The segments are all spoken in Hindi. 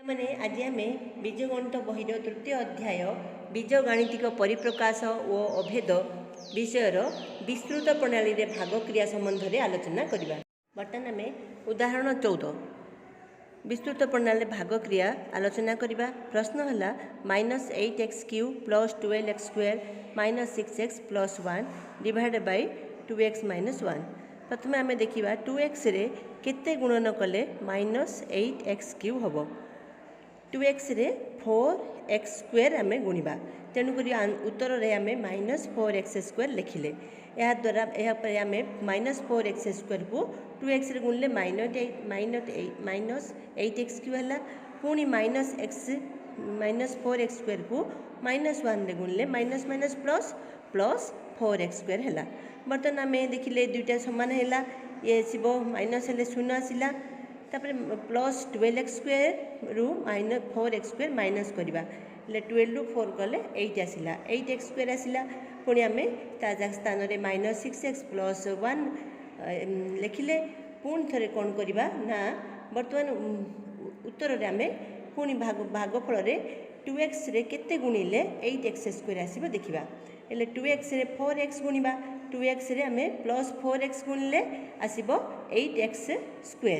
मैंने आज आम बीजगणित बहिर तृतीय अध्याय बीजगाणितिक परिप्रकाश और अभेद विषयर विस्तृत प्रणाली रे भागक्रिया संबंध में आलोचना करवा। बर्तमान आम उदाहरण 14 विस्तृत प्रणाली भागक्रिया आलोचना करवा। प्रश्न है -8x³ + 12x² - 6x + 1 divided by 2x - 1। प्रथम आम देखा 2x रे केते गुणन कले -8x³ हम 2x रे 4x² आम गुणा तेणुक उत्तर रे आम -4x² लिखिले। यह द्वारा आम -4x² को 2x रे गुणिले -8x³ है। पुणी -4x² को -1 रे गुणिले प्लस 4x² है। बर्तमान आम देखिले दुईटा सामान है ये आसो माइनस हेले शून्य आसला तापर प्लस 12x² रु -4x² माइनस करवा 12 रु 4 गले 8 आसला 8x² आसला। पुणी आम स्थान में -6x + 1 लिखिले। पुणी थे कौन करवा ना बर्तमान उत्तर में आम पुणी भागफल 2x रे केते गुणिले 8x² आसो देखा। 2x रे 4x गुणा 2x रे आम +4x गुणिले आसो 8x²।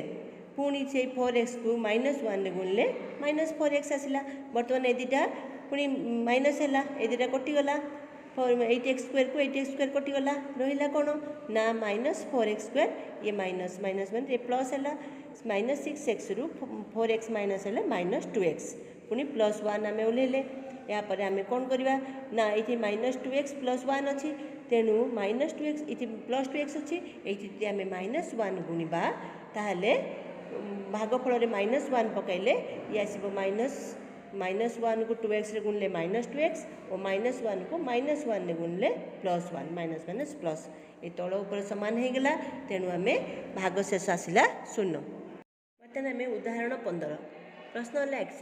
पुणी से 4x को -1 रे गुणिले -4x आसला। बर्तमान ए दुटा पुणी माइनस है ये दुटा कटिगला 8x² को 8x² कटिगला रहा कौन ना -4x² ये माइनस ये प्लस है -6x रु 4x माइनस है -2x पुणी +1 आम ओल्हेले। यापर आम कौन करवा ना ये -2x + 1 अच्छी तेणु -2x ये +2x अच्छी ये आम -1 गुणा ताहले भागफल -1 पकड़े ये आसो -1 को 2x रे गुणिले -2x और -1 को -1 रे गुणिले +1 माइनस प्लस ये तल ऊपर सामान हो गला। तेणु आम भाग शेष आसला 0। बर्तमान आम उदाहरण 15 प्रश्न है x² -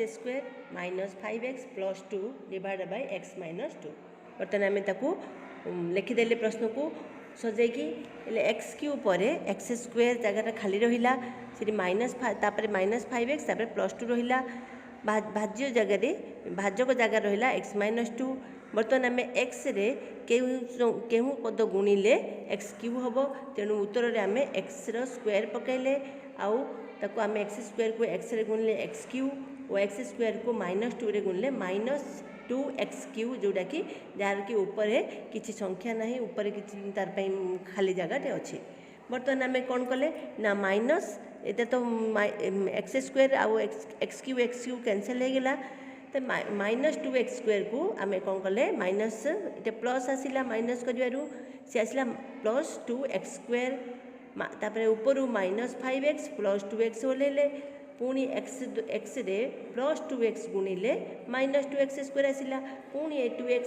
5x + 2 divided by x - 2। बर्तमान आम ताकू लिखिदेले प्रश्न को सजेकी x³ पर x² जगह खाली रहा से -5x +2 रहा भाज्य जगह भाजक जगह रहा x - 2। बर्तमान आम x रे केहू पद गुणिले x³ हम तेणु उत्तर में आम x रो स्क्वायर पकड़े आउ ताको आम x² को x रे गुणिले x³ और x² को -2 रे गुणिले -2x³ जोटा कि जार कि ऊपर किसी संख्या ना ऊपर किसी तार खाली जगह अच्छी। बर्तमान आम कौन कले ना माइनस ये तो x² आउ x³ कैनसल हो गला तो -2x² को आम कौन कले माइनस ये प्लस आसला माइनस कर सी आसला +2x² तापर ऊपर -5x + 2x ओल्हेले पुणी x रे +2x गुणिले -2x² आसला पुणी 2x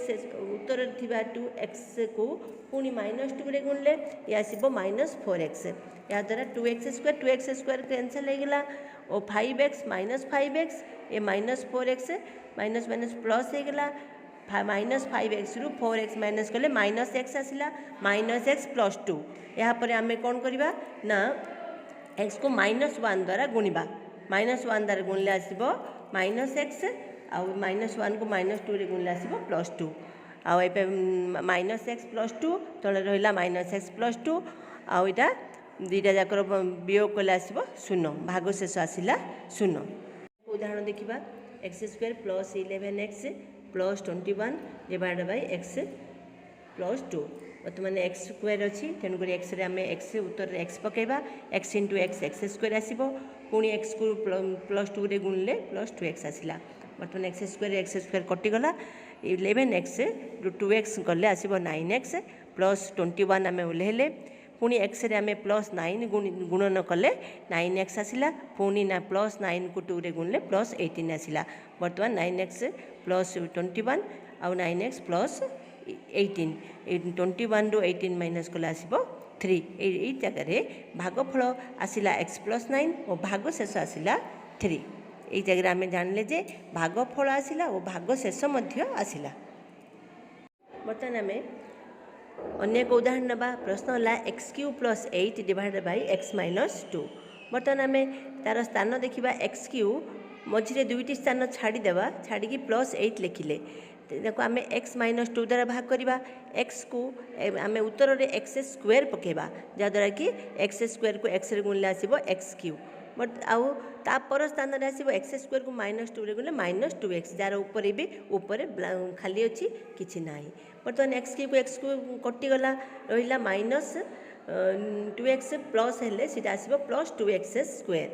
उत्तर थिबा 2x को पुणी -2 रे गुणिले ये आसो -4x या द्वारा 2x² कैनसल हो गला और 5x -5x ये -4x माइनस प्लस हो गला -5x रु 4x माइनस कले -x आसला -x + 2। यहाँ पर आम कौन करवा ना x को -1 द्वारा गुणा -1 द्वारा गुणिले आसो -x आउ -1 को -2 रे गुणिले आसो +2 आउ ए -x + 2 तले रहा -x + 2 आउ इटा दुईटा जाकर वियोग कले आसो 0 भाग शेष आसला 0। उदाहरण देखा x² + 11x + 21 divided by x + 2। बर्तमान x² अच्छी तेणुक x रे आम x उत्तर x पकड़ा x × x² आसो पुणी x को +2 रे गुणिले +2x आसला। बर्तमान x² कटिगला 11x रु 2x गले आसो 9x + 21 आम ओल्हेले पुणी x रे आम +9 गुणन कले 9x आसला पुणी ना +9 को 2 रे गुणिले +18 आसला। बर्तमान 9x + 21 आउ 9x + 18 21 रु 18 माइनस कले आसो 3 यही जगह भागफल आसला x + 9 और भाग शेष आसला 3। यही जगह आम जानिले जे भागफल आसला और भाग शेष आसला। बर्तमान आम अन्य एक उदाहरण नवा प्रश्न है x³ + 8 डिवाइडेड बाय x - 2। बर्तमान आम तार स्थान देखा x³ मझे दुईटी स्थान छाड़ीदेवा छाड़ी +8 लिखिले देखो आम x -2 द्वारा भाग करवा x को आम उत्तर में एक्स स्क्वायर पकेबा जहाँद्वारा कि एक्स स्क्वायर को एक्स गुणिले आसो एक्स क्यू बट आउ तापर स्थान में आसो एक्स स्क्वायर को -2 गुणिले -2x जार ऊपर भी ऊपर खाली अच्छी किसी ना बर्तमान एक्स क्यू को एक्स को कटिगला रहा -2x प्लस हेले सीटा आसो +2x स्क्वायर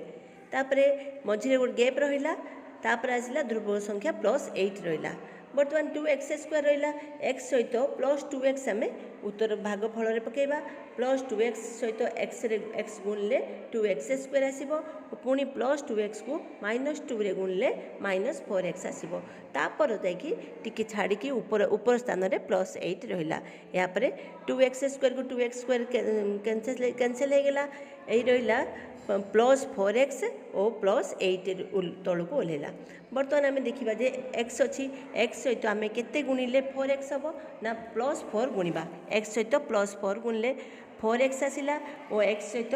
तापरे मझे गोटे गैप रहा तापर आसला ध्रुव संख्या +8 रहा बर्तमान 2x स्क्वायर रहा x सहित +2x आम उत्तर भाग फल पकेबा +2x सहित x गुणिले 2x स्क्वायर आसो पुणी +2x को -2 गुणिले -4x आसो तापर जाकि छाड़ी ऊपर स्थान में +8 रहा यापर 2x स्क्वायर को 2x स्क्वायर कैंसल होगा यही रहा +4x और +8 तौक ओह्लैला बर्तमान आम देखा जे x अच्छी x सहित आम के गुणिले 4x हम ना +4 गुणा x सहित +4 गुणिले 4x आसला और x सहित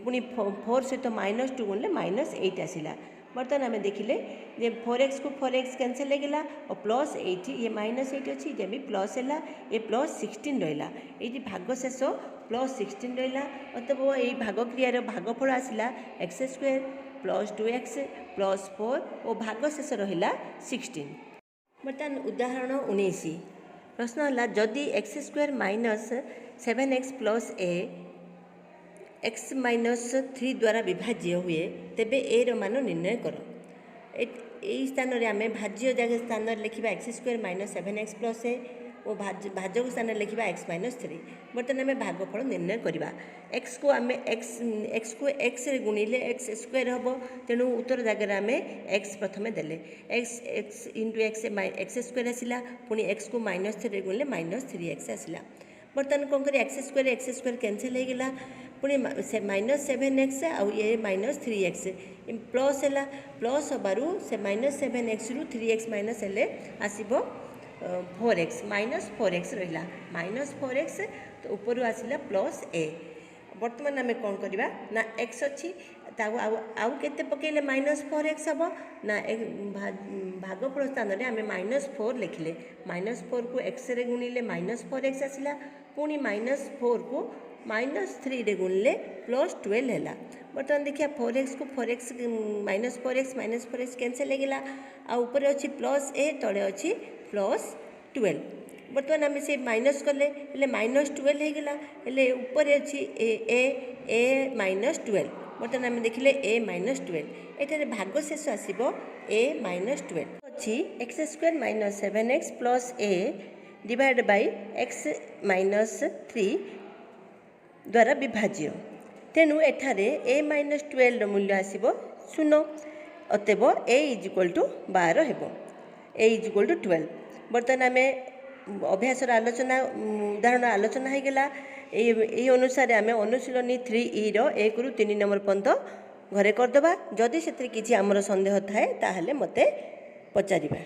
पुणी 4 सहित -2 गुणिले -8 आसला बर्तमान आम देखिले जे 4x को 4x कैंसल होगा और +8 ये -8 अच्छी ये भी प्लस है ये +16 रहा ये भाग शेष +16 रहा अतएव यही भाग क्रियार भागफल आसला एक्स स्क्वायर +2x +4 और भाग शेष रहा 16। बर्तमान उदाहरण 19 प्रश्न है जदि x square -7x + a x -3 द्वारा विभाज्य हुए तेबे ए रो मान निर्णय कर यही स्थान में आम भाज्य जगह स्थान लिखा एक्स स्क्वायर -7x + a और भाजक स्थान लिखा x -3 बर्तमान आम भागफल निर्णय करवा x को आम x को x गुणिले x स्क्वायर हम तेणु उत्तर जगह आम x प्रथम देले x इंटू एक्स स्क्वायर आसला पुणी x को -3 गुणिले -3x आसला बर्तमान कौन कर एक्स स्क्वायर कैंसल होगा पुणी -7x आउ ये -3x प्लस है प्लस हबार से -7x रु 3x माइनस हेले आसो 4x -4x रहा -4x तो ऊपर आसला +a बर्तमान आम कौन करवा ना x अच्छी आउ केते पकेले -4x हम ना भागफल स्थान में आम -4 लिखिले -4 को x रे गुणिले -4x आसला पुणी -4 को -3 गुणिले +12 है बर्तमान देखिए 4x को 4x -4x कैंसल होगा आपर अच्छी +a तले अच्छी +12 बर्तमान आम से माइनस कले -12 होगा ऊपर अच्छी a -12 बर्तमान आम देखिले a -12 ये भाग शेष आसो a -12 अच्छी x square -7x + a divide by x -3 द्वारा विभाज्य तेणु एठारे a -12 मूल्य आसो 0 अतएव a = 12 हेबो a = 12 बर्तमान आम अभ्यास आलोचना उदाहरण आलोचना होगा ये अनुसार आम अनुशीलनी 3E 1 ରୁ 3 नंबर पर्यंत घरे करदे जदि से किसी आमर सन्देह थाए ताहले मते पचारिबा।